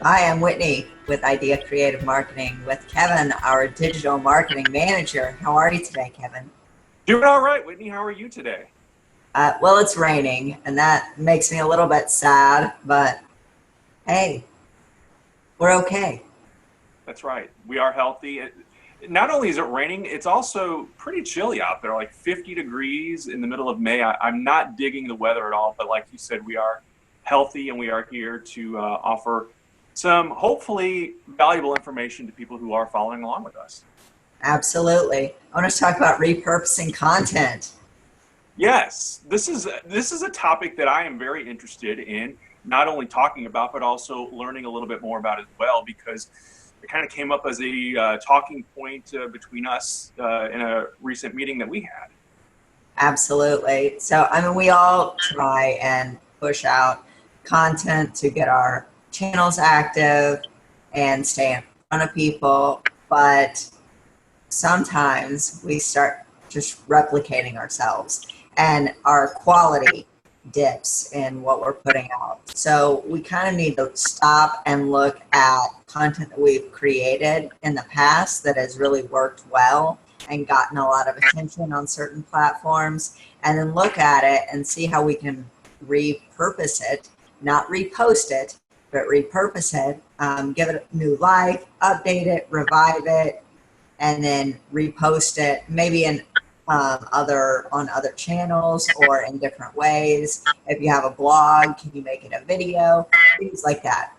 Hi, I'm Whitney with Idea Creative Marketing with Kevin, our digital marketing manager. How are you today, Kevin? Doing all right, Whitney. How are you today? Well, it's raining, and that makes me a little bit sad, but hey, we're okay. That's right. We are healthy. Not only is it raining, it's also pretty chilly out there, like 50 degrees in the middle of May. I'm not digging the weather at all, but like you said, we are healthy and we are here to offer some hopefully valuable information to people who are following along with us. Absolutely. I want to talk about repurposing content. Yes, this is a topic that I am very interested in, not only talking about, but also learning a little bit more about as well, because it kind of came up as a talking point between us in a recent meeting that we had. Absolutely. So, I mean, we all try and push out content to get our channels active and stay in front of people, but sometimes we start just replicating ourselves and our quality dips in what we're putting out. So we kind of need to stop and look at content that we've created in the past that has really worked well and gotten a lot of attention on certain platforms, and then look at it and see how we can repurpose it, not repost it, but repurpose it, give it a new life, update it, revive it, and then repost it, maybe in on other channels or in different ways. If you have a blog, can you make it a video? Things like that.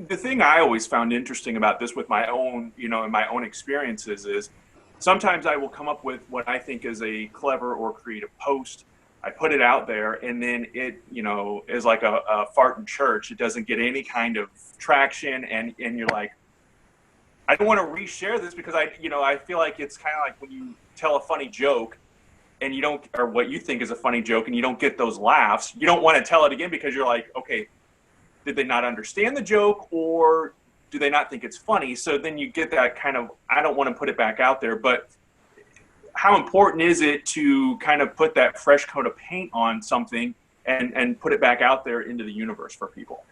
The thing I always found interesting about this with my own, in my own experiences is sometimes I will come up with what I think is a clever or creative post. I put it out there and then it, is like a fart in church. It doesn't get any kind of traction and you're like, I don't want to reshare this because I feel like it's kind of like when you tell a funny joke and you don't, or what you think is a funny joke and you don't get those laughs, you don't want to tell it again because you're like, okay, did they not understand the joke or do they not think it's funny? So then you get that kind of, I don't want to put it back out there, but how important is it to kind of put that fresh coat of paint on something and put it back out there into the universe for people?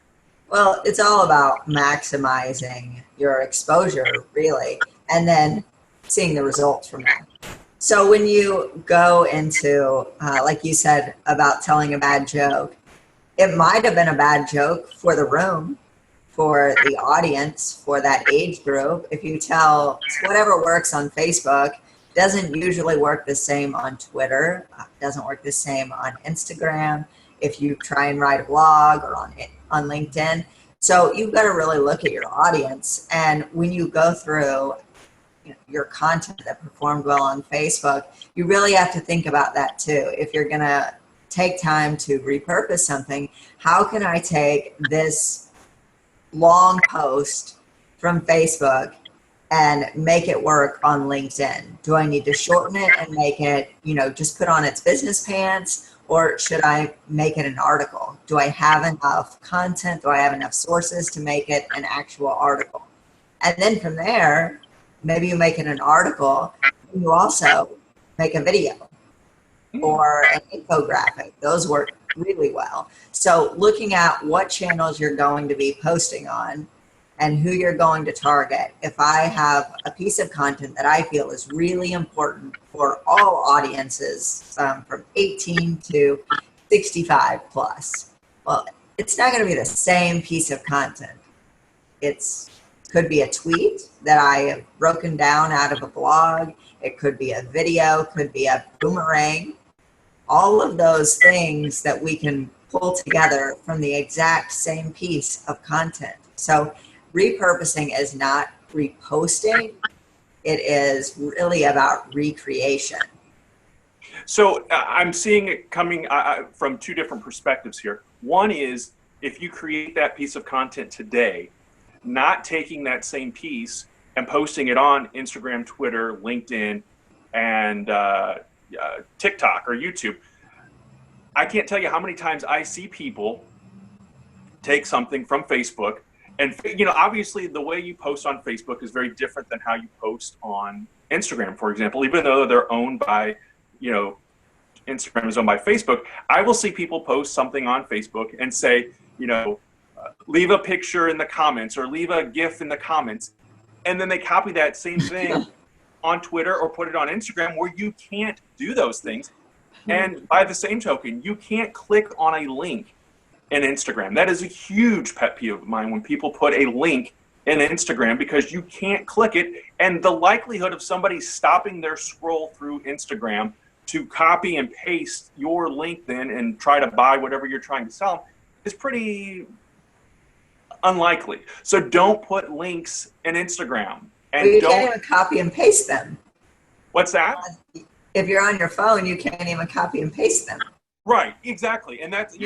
Well, it's all about maximizing your exposure, really, and then seeing the results from that. So when you go into, like you said, about telling a bad joke, it might have been a bad joke for the room, for the audience, for that age group. If you tell whatever works on Facebook, doesn't usually work the same on Twitter, doesn't work the same on Instagram, if you try and write a blog or on LinkedIn. So you've got to really look at your audience. And when you go through your content that performed well on Facebook, you really have to think about that too. If you're going to take time to repurpose something, how can I take this long post from Facebook and make it work on LinkedIn? Do I need to shorten it and make it, just put on its business pants? Or should I make it an article? Do I have enough content? Do I have enough sources to make it an actual article? And then from there, maybe you make it an article, and you also make a video or an infographic. Those work really well. So looking at what channels you're going to be posting on and who you're going to target. If I have a piece of content that I feel is really important for all audiences, from 18 to 65 plus, well, it's not going to be the same piece of content. It's could be a tweet that I have broken down out of a blog. It could be a video, could be a boomerang. All of those things that we can pull together from the exact same piece of content. So repurposing is not reposting. It is really about recreation. So I'm seeing it coming from two different perspectives here. One is if you create that piece of content today, not taking that same piece and posting it on Instagram, Twitter, LinkedIn, and TikTok or YouTube. I can't tell you how many times I see people take something from Facebook and, obviously the way you post on Facebook is very different than how you post on Instagram, for example, even though they're owned by, Instagram is owned by Facebook. I will see people post something on Facebook and say, leave a picture in the comments or leave a GIF in the comments. And then they copy that same thing on Twitter or put it on Instagram where you can't do those things. And by the same token, you can't click on a link in Instagram. That is a huge pet peeve of mine when people put a link in Instagram because you can't click it. And the likelihood of somebody stopping their scroll through Instagram to copy and paste your link then and try to buy whatever you're trying to sell is pretty unlikely. So don't put links in Instagram. And well, you can't even copy and paste them. What's that? If you're on your phone, you can't even copy and paste them. Right, exactly. And that's,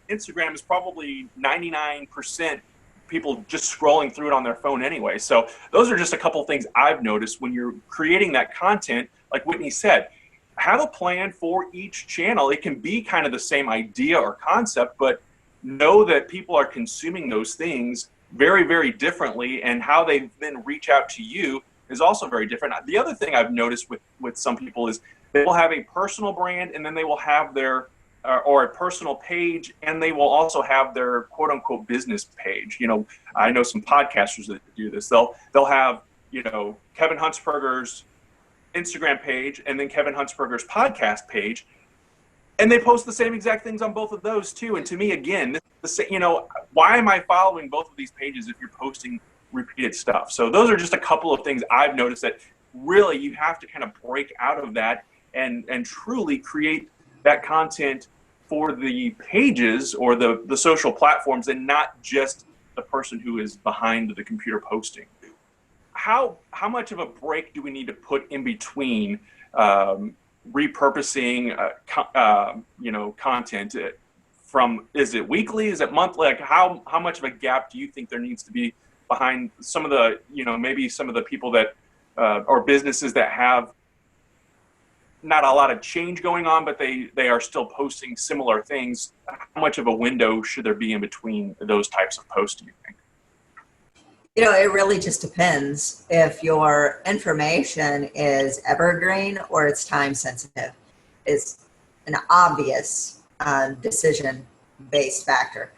Instagram is probably 99% people just scrolling through it on their phone anyway. So those are just a couple things I've noticed when you're creating that content. Like Whitney said, have a plan for each channel. It can be kind of the same idea or concept, but know that people are consuming those things very, very differently, and how they then reach out to you is also very different. The other thing I've noticed with some people is they will have a personal brand, and then they will have their or a personal page, and they will also have their quote unquote business page. I know some podcasters that do this. They'll have, Kevin Huntsberger's Instagram page and then Kevin Huntsberger's podcast page, and they post the same exact things on both of those too. And to me, again, why am I following both of these pages if you're posting repeated stuff? So those are just a couple of things I've noticed that really you have to kind of break out of that and truly create that content for the pages or the social platforms, and not just the person who is behind the computer posting. How much of a break do we need to put in between repurposing content from, is it weekly, is it monthly? Like how much of a gap do you think there needs to be behind some of the, maybe some of the people that or businesses that have not a lot of change going on, but they are still posting similar things? How much of a window should there be in between those types of posts, do you think? It really just depends if your information is evergreen or it's time sensitive. It's an obvious decision-based factor.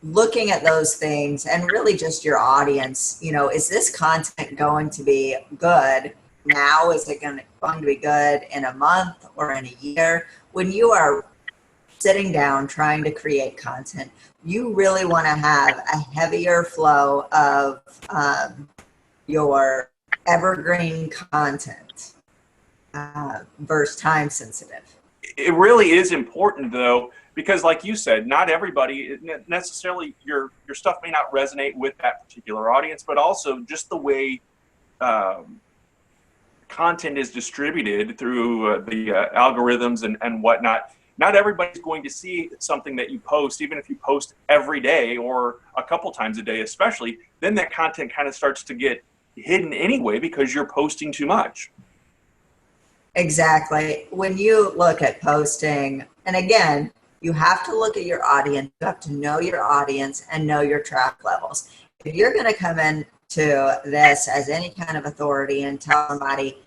Looking at those things and really just your audience, is this content going to be good now? Is it going to be good in a month or in a year? When you are sitting down trying to create content, you really want to have a heavier flow of your evergreen content versus time sensitive. It really is important though, because like you said, not everybody necessarily, your stuff may not resonate with that particular audience, but also just the way content is distributed through the algorithms and whatnot. Not everybody's going to see something that you post, even if you post every day or a couple times a day especially, then that content kind of starts to get hidden anyway because you're posting too much. Exactly. When you look at posting, and again, you have to look at your audience, you have to know your audience and know your traffic levels. If you're going to come into this as any kind of authority and tell somebody,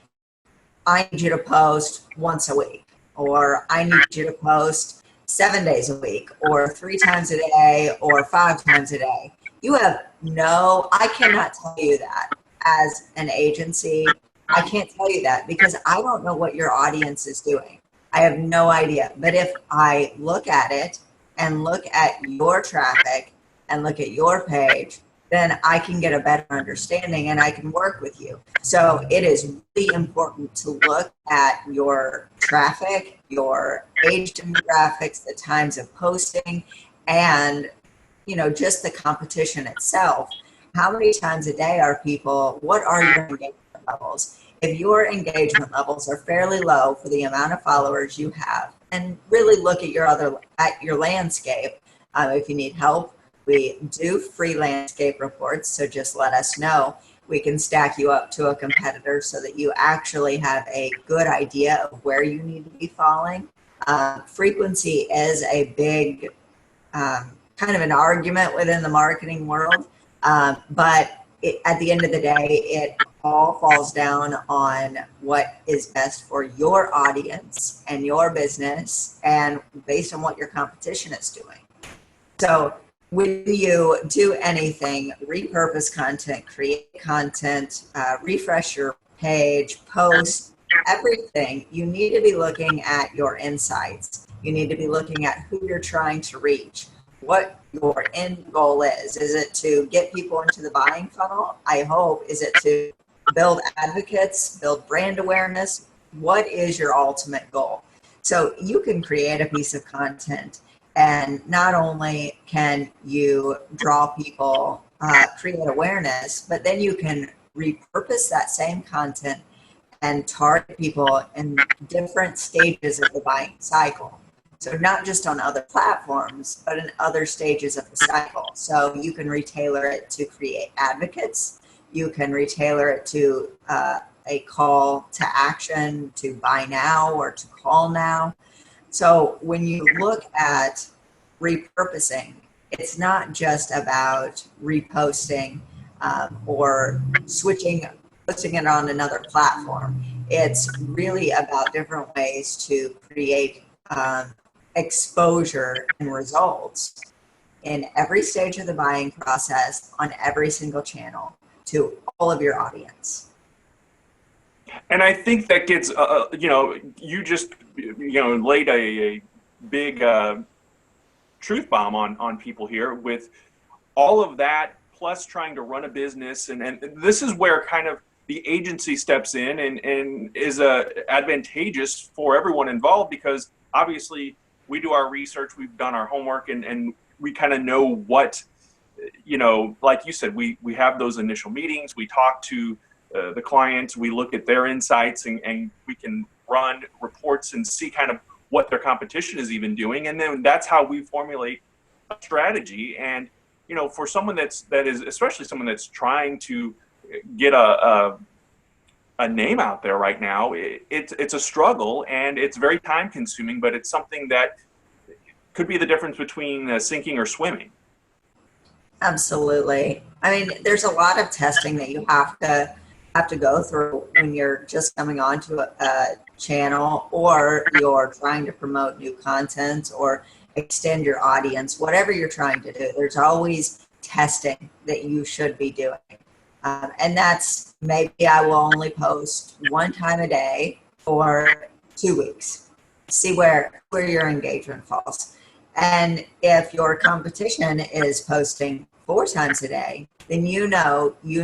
I need you to post once a week, or I need you to post 7 days a week, or 3 times a day, or 5 times a day. I cannot tell you that as an agency. I can't tell you that because I don't know what your audience is doing. I have no idea. But if I look at it and look at your traffic and look at your page, then I can get a better understanding and I can work with you. So it is really important to look at your traffic, your age demographics, the times of posting, and just the competition itself. How many times a day are people, what are your engagement levels? If your engagement levels are fairly low for the amount of followers you have, and really look at your landscape. If you need help, we do free landscape reports, so just let us know. We can stack you up to a competitor so that you actually have a good idea of where you need to be falling. Frequency is a big kind of an argument within the marketing world, but at the end of the day, it all falls down on what is best for your audience and your business and based on what your competition is doing. So when you do anything, repurpose content, create content, refresh your page, post, everything, you need to be looking at your insights. You need to be looking at who you're trying to reach, what your end goal is. Is it to get people into the buying funnel? I hope. Is it to build advocates, build brand awareness? What is your ultimate goal? So you can create a piece of content, and not only can you draw people, create awareness, but then you can repurpose that same content and target people in different stages of the buying cycle. So not just on other platforms, but in other stages of the cycle. So you can retailer it to create advocates. You can retailer it to a call to action to buy now or to call now. So when you look at repurposing, it's not just about reposting or posting it on another platform. It's really about different ways to create exposure and results in every stage of the buying process on every single channel to all of your audience. And I think that gets, you just, laid a big truth bomb on people here with all of that, plus trying to run a business. And this is where kind of the agency steps in and is advantageous for everyone involved, because obviously we do our research, we've done our homework, and we kind of know what, like you said, we have those initial meetings, we talk to the clients, we look at their insights, and we can run reports and see kind of what their competition is even doing. And then that's how we formulate a strategy. And, for someone that is, especially someone that's trying to get a name out there right now, it's a struggle, and it's very time consuming, but it's something that could be the difference between sinking or swimming. Absolutely. I mean, there's a lot of testing that you have to go through when you're just coming onto a channel, or you're trying to promote new content or extend your audience. Whatever you're trying to do, there's always testing that you should be doing. And that's, maybe I will only post one time a day for 2 weeks. See where your engagement falls. And if your competition is posting 4 times a day, then you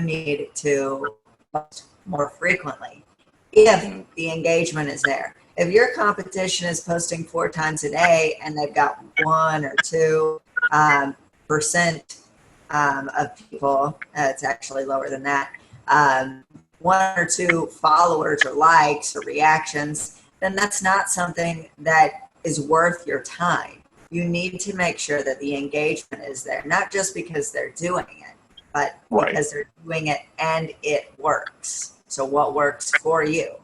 need to post more frequently if the engagement is there. If your competition is posting 4 times a day and they've got 1 or 2% of people, it's actually lower than that, 1 or 2 followers or likes or reactions, then that's not something that is worth your time. You need to make sure that the engagement is there, not just because they're doing it, but because they're doing it and it works. So what works for you?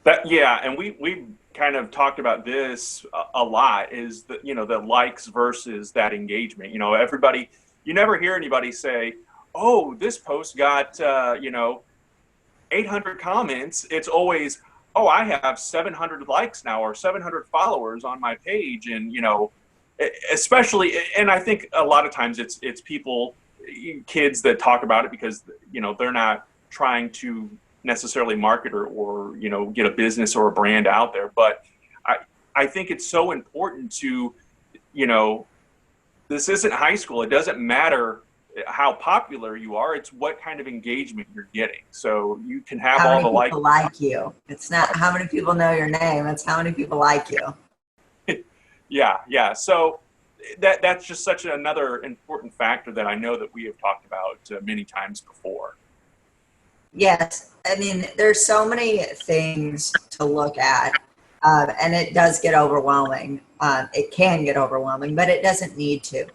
And we kind of talked about this a lot, is the the likes versus that engagement. Everybody, you never hear anybody say, oh, this post got 800 comments. It's always, oh, I have 700 likes now, or 700 followers on my page. And especially, and I think a lot of times it's people, kids, that talk about it because they're not trying to necessarily market or get a business or a brand out there. But I think it's so important to, this isn't high school. It doesn't matter how popular you are. It's what kind of engagement you're getting. So you can have all the likes. How many people like you? It's not how many people know your name. It's how many people like you. Yeah. So that's just such another important factor that I know that we have talked about many times before. Yes. I mean, there's so many things to look at, and it does get overwhelming. It can get overwhelming, but it doesn't need to.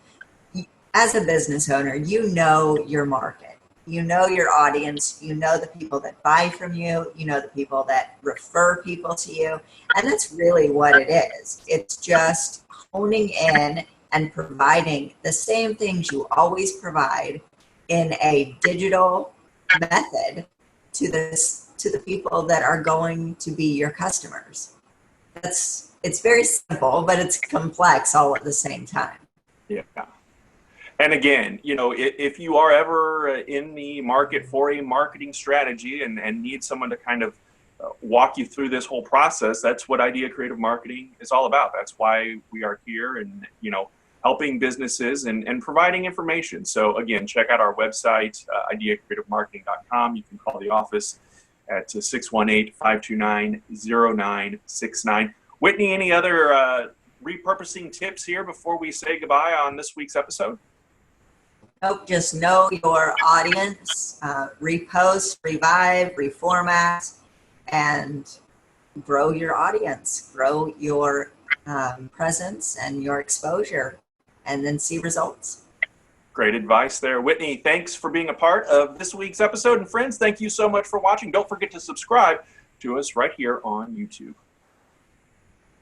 As a business owner, you know your market, you know your audience, you know the people that buy from you, you know the people that refer people to you, and that's really what it is. It's just honing in and providing the same things you always provide in a digital method to the people that are going to be your customers. It's very simple, but it's complex all at the same time. Yeah. And again, you know, if you are ever in the market for a marketing strategy and need someone to kind of walk you through this whole process, that's what Idea Creative Marketing is all about. That's why we are here and, you know, helping businesses and providing information. So again, check out our website, ideacreativemarketing.com. You can call the office at 618-529-0969. Whitney, any other repurposing tips here before we say goodbye on this week's episode? Nope, just know your audience, repost, revive, reformat, and grow your audience, grow your presence and your exposure, and then see results. Great advice there. Whitney, thanks for being a part of this week's episode. And friends, thank you so much for watching. Don't forget to subscribe to us right here on YouTube.